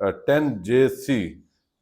10JC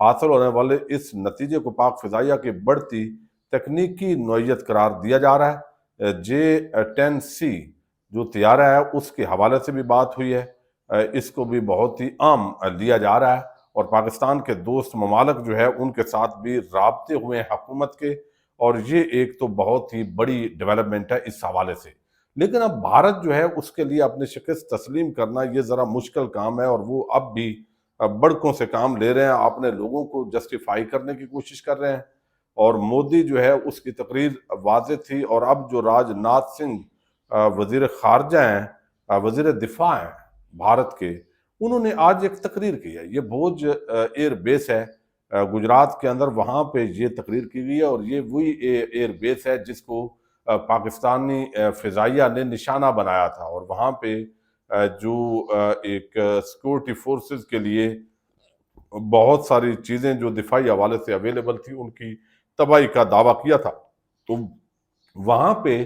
حاصل ہونے والے اس نتیجے کو پاک فضائیہ کی بڑھتی تکنیکی نوعیت قرار دیا جا رہا ہے۔ J-10C جو طیارہ ہے اس کے حوالے سے بھی بات ہوئی ہے، اس کو بھی بہت ہی عام لیا جا رہا ہے، اور پاکستان کے دوست ممالک جو ہے ان کے ساتھ بھی رابطے ہوئے ہیں حکومت کے، اور یہ ایک تو بہت ہی بڑی ڈیولپمنٹ ہے اس حوالے سے۔ لیکن اب بھارت جو ہے اس کے لیے اپنی شکست تسلیم کرنا یہ ذرا مشکل کام ہے، اور وہ اب بھی بڑکوں سے کام لے رہے ہیں، اپنے لوگوں کو جسٹیفائی کرنے کی کوشش کر رہے ہیں، اور مودی جو ہے اس کی تقریر واضح تھی، اور اب جو راج ناتھ سنگھ وزیر خارجہ ہیں، وزیر دفاع ہیں بھارت کے، انہوں نے آج ایک تقریر کی ہے۔ یہ بھوج ایئر بیس ہے گجرات کے اندر، وہاں پہ یہ تقریر کی گئی ہے، اور یہ وہی ایئر بیس ہے جس کو پاکستانی فضائیہ نے نشانہ بنایا تھا، اور وہاں پہ جو ایک سیکورٹی فورسز کے لیے بہت ساری چیزیں جو دفاعی حوالے سے اویلیبل تھی ان کی تباہی کا دعویٰ کیا تھا، تو وہاں پہ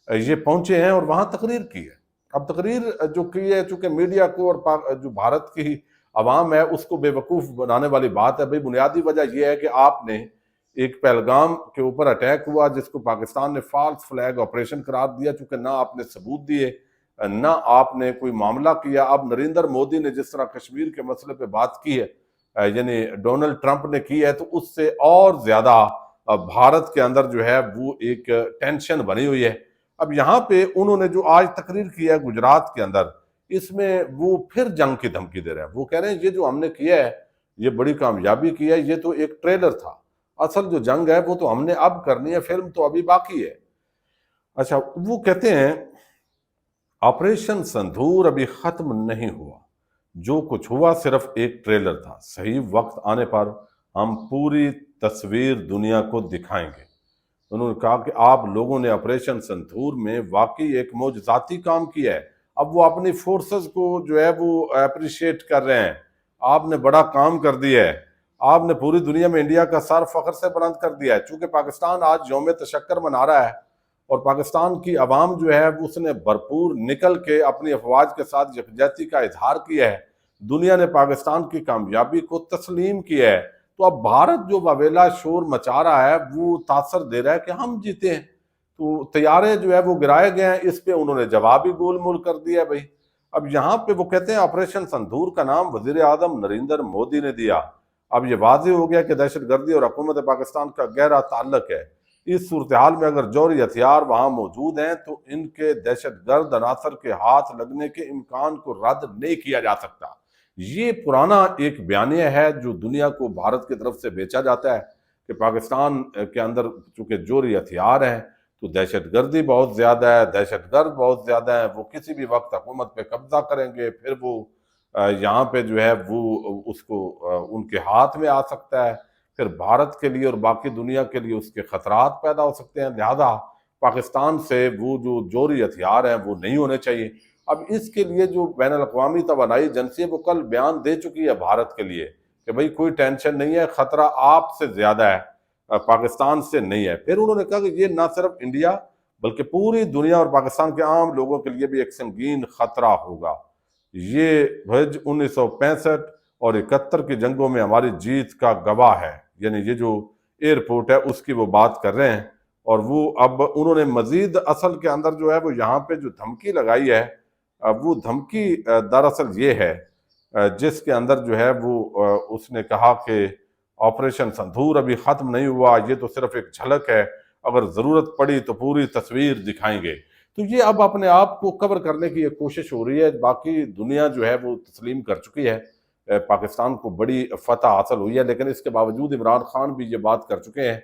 یہ پہنچے ہیں اور وہاں تقریر کی ہے۔ اب تقریر جو کی ہے، چونکہ میڈیا کو اور جو بھارت کی عوام ہے اس کو بے وقوف بنانے والی بات ہے۔ بھئی بنیادی وجہ یہ ہے کہ آپ نے ایک پہلگام کے اوپر اٹیک ہوا جس کو پاکستان نے فالس فلیگ آپریشن قرار دیا، چونکہ نہ آپ نے ثبوت دیے، نہ آپ نے کوئی معاملہ کیا۔ اب نریندر مودی نے جس طرح کشمیر کے مسئلے پہ بات کی ہے، یعنی ڈونلڈ ٹرمپ نے کی ہے، تو اس سے اور زیادہ بھارت کے اندر جو ہے وہ ایک ٹینشن بنی ہوئی ہے۔ اب یہاں پہ انہوں نے جو آج تقریر کی ہے گجرات کے اندر، اس میں وہ پھر جنگ کی دھمکی دے رہے ہیں۔ وہ کہہ رہے ہیں یہ جو ہم نے کیا ہے یہ بڑی کامیابی کی ہے، یہ تو ایک ٹریلر تھا، اصل جو جنگ ہے وہ تو ہم نے اب کرنی ہے، فلم تو ابھی باقی ہے۔ اچھا، وہ کہتے ہیں آپریشن سندھور ابھی ختم نہیں ہوا، جو کچھ ہوا صرف ایک ٹریلر تھا، صحیح وقت آنے پر ہم پوری تصویر دنیا کو دکھائیں گے۔ انہوں نے کہا کہ آپ لوگوں نے آپریشن سندھور میں واقعی ایک معجزاتی کام کیا ہے۔ اب وہ اپنی فورسز کو جو ہے وہ اپریشیٹ کر رہے ہیں، آپ نے بڑا کام کر دیا ہے، آپ نے پوری دنیا میں انڈیا کا سر فخر سے بلند کر دیا ہے۔ چونکہ پاکستان آج یوم تشکر منا رہا ہے، اور پاکستان کی عوام جو ہے اس نے بھرپور نکل کے اپنی افواج کے ساتھ یکجہتی کا اظہار کیا ہے، دنیا نے پاکستان کی کامیابی کو تسلیم کیا ہے۔ تو اب بھارت جو واویلا شور مچا رہا ہے وہ تاثر دے رہا ہے کہ ہم جیتے ہیں، تو طیارے جو ہے وہ گرائے گئے ہیں، اس پہ انہوں نے جوابی گول مول کر دیا ہے بھائی۔ اب یہاں پہ وہ کہتے ہیں آپریشن سندھور کا نام وزیر اعظم نریندر مودی نے دیا۔ اب یہ واضح ہو گیا کہ دہشت گردی اور حکومت پاکستان کا گہرا تعلق ہے۔ اس صورتحال میں اگر جوہری ہتھیار وہاں موجود ہیں تو ان کے دہشت گرد عناصر کے ہاتھ لگنے کے امکان کو رد نہیں کیا جا سکتا۔ یہ پرانا ایک بیانیہ ہے جو دنیا کو بھارت کی طرف سے بیچا جاتا ہے کہ پاکستان کے اندر چونکہ جوہری ہتھیار ہیں تو دہشت گردی بہت زیادہ ہے، دہشت گرد بہت زیادہ ہیں، وہ کسی بھی وقت حکومت پہ قبضہ کریں گے، پھر وہ یہاں پہ جو ہے وہ اس کو ان کے ہاتھ میں آ سکتا ہے، پھر بھارت کے لیے اور باقی دنیا کے لیے اس کے خطرات پیدا ہو سکتے ہیں۔ لہذا پاکستان سے وہ جو جوہری ہتھیار ہیں وہ نہیں ہونے چاہیے۔ اب اس کے لیے جو بین الاقوامی توانائی ایجنسی ہے وہ کل بیان دے چکی ہے بھارت کے لیے کہ بھئی کوئی ٹینشن نہیں ہے، خطرہ آپ سے زیادہ ہے، پاکستان سے نہیں ہے۔ پھر انہوں نے کہا کہ یہ نہ صرف انڈیا بلکہ پوری دنیا اور پاکستان کے عام لوگوں کے لیے بھی ایک سنگین خطرہ ہوگا۔ یہ بھج 1965 اور 71 کی جنگوں میں ہماری جیت کا گواہ ہے، یعنی یہ جو ایئرپورٹ ہے اس کی وہ بات کر رہے ہیں۔ اور وہ اب انہوں نے مزید اصل کے اندر جو ہے وہ یہاں پہ جو دھمکی لگائی ہے، وہ دھمکی دراصل یہ ہے جس کے اندر جو ہے وہ اس نے کہا کہ آپریشن سندھور ابھی ختم نہیں ہوا، یہ تو صرف ایک جھلک ہے، اگر ضرورت پڑی تو پوری تصویر دکھائیں گے۔ تو یہ اب اپنے آپ کو کور کرنے کی ایک کوشش ہو رہی ہے، باقی دنیا جو ہے وہ تسلیم کر چکی ہے، پاکستان کو بڑی فتح حاصل ہوئی ہے، لیکن اس کے باوجود عمران خان بھی یہ بات کر چکے ہیں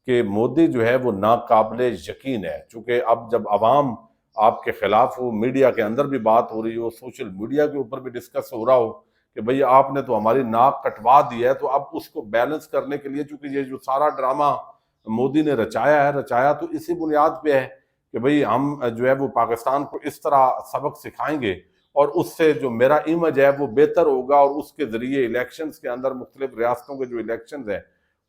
کہ مودی جو ہے وہ ناقابل یقین ہے۔ چونکہ اب جب عوام آپ کے خلاف ہو، میڈیا کے اندر بھی بات ہو رہی ہو، سوشل میڈیا کے اوپر بھی ڈسکس ہو رہا ہو کہ بھئی آپ نے تو ہماری ناک کٹوا دی ہے، تو اب اس کو بیلنس کرنے کے لیے، چونکہ یہ جو سارا ڈرامہ مودی نے رچایا تو اسی بنیاد پہ ہے کہ بھئی ہم جو ہے وہ پاکستان کو اس طرح سبق سکھائیں گے اور اس سے جو میرا امیج ہے وہ بہتر ہوگا، اور اس کے ذریعے الیکشنز کے اندر مختلف ریاستوں کے جو الیکشنز ہیں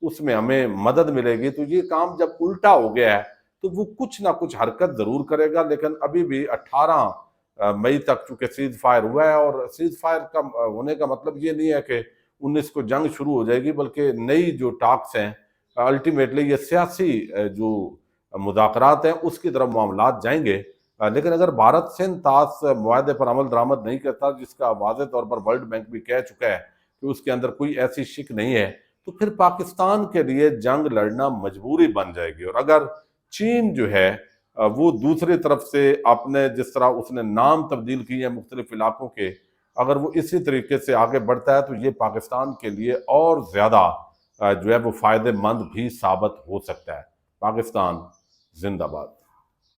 اس میں ہمیں مدد ملے گی۔ تو یہ کام جب الٹا ہو گیا ہے تو وہ کچھ نہ کچھ حرکت ضرور کرے گا، لیکن ابھی بھی 18 مئی تک چونکہ سیز فائر ہوا ہے، اور سیز فائر کا ہونے کا مطلب یہ نہیں ہے کہ 19 کو جنگ شروع ہو جائے گی، بلکہ نئی جو ٹاکس ہیں الٹیمیٹلی یہ سیاسی جو مذاکرات ہیں اس کی طرف معاملات جائیں گے۔ لیکن اگر بھارت سندھ طاس معاہدے پر عمل درآمد نہیں کرتا، جس کا واضح طور پر ورلڈ بینک بھی کہہ چکا ہے کہ اس کے اندر کوئی ایسی شک نہیں ہے، تو پھر پاکستان کے لیے جنگ لڑنا مجبوری بن جائے گی۔ اور اگر چین جو ہے وہ دوسری طرف سے اپنے جس طرح اس نے نام تبدیل کیے ہیں مختلف علاقوں کے، اگر وہ اسی طریقے سے آگے بڑھتا ہے تو یہ پاکستان کے لیے اور زیادہ جو ہے وہ فائدہ مند بھی ثابت ہو سکتا ہے۔ پاکستان زندہ باد۔